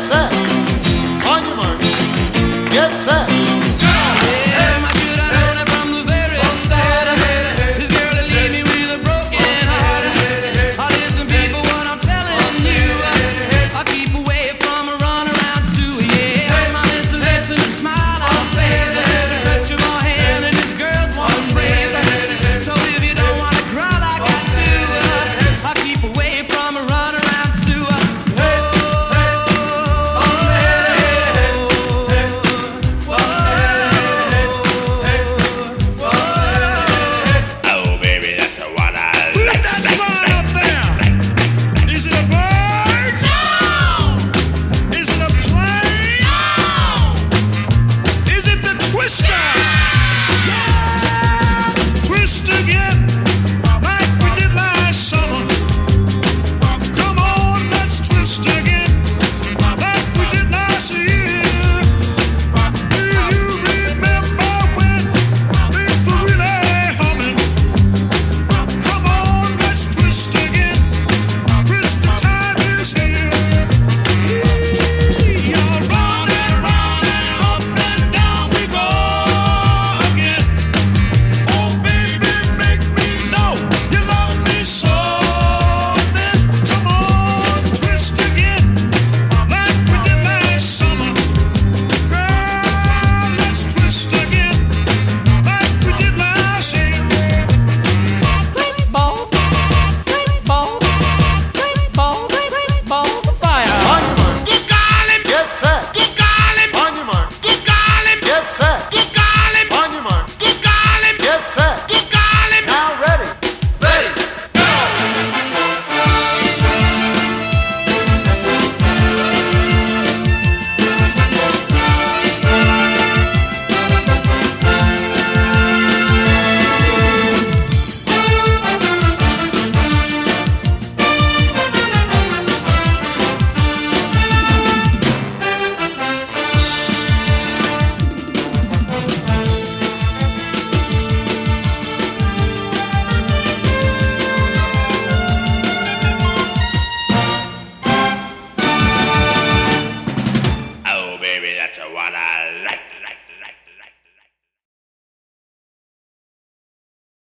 set. On your mark. Get set. Yeah, my good, I know that from the very start. This girl that leave me with a broken heart. Listen, people, what I'm telling you, I keep away from a run around Sue. Yeah, my lips and lips and a smile on her face. The touch of my hand and this girl's one embrace. So if you don't wanna cry like I do, I keep away from a run around Sue. Oh, baby, that's what I Who's that flying up there? Is it a bird? No! Is it a plane? No! Is it the twister? Yeah! Twist again, like we did last summer. Come on, let's twist again, like we did last year. Do you remember when things were really humming? Come on, let's twist again. Twist the time is here. You're running, running, up and down we go again. Oh, baby, make me know you love me so. Then come on, twist again, like we did last summer. Girl, let's twist again, like we did last year. Ball of fire. On your mark. Get set. On your mark. Get set. On your mark. Get set. Now ready. Ready. Oh, baby, that's what I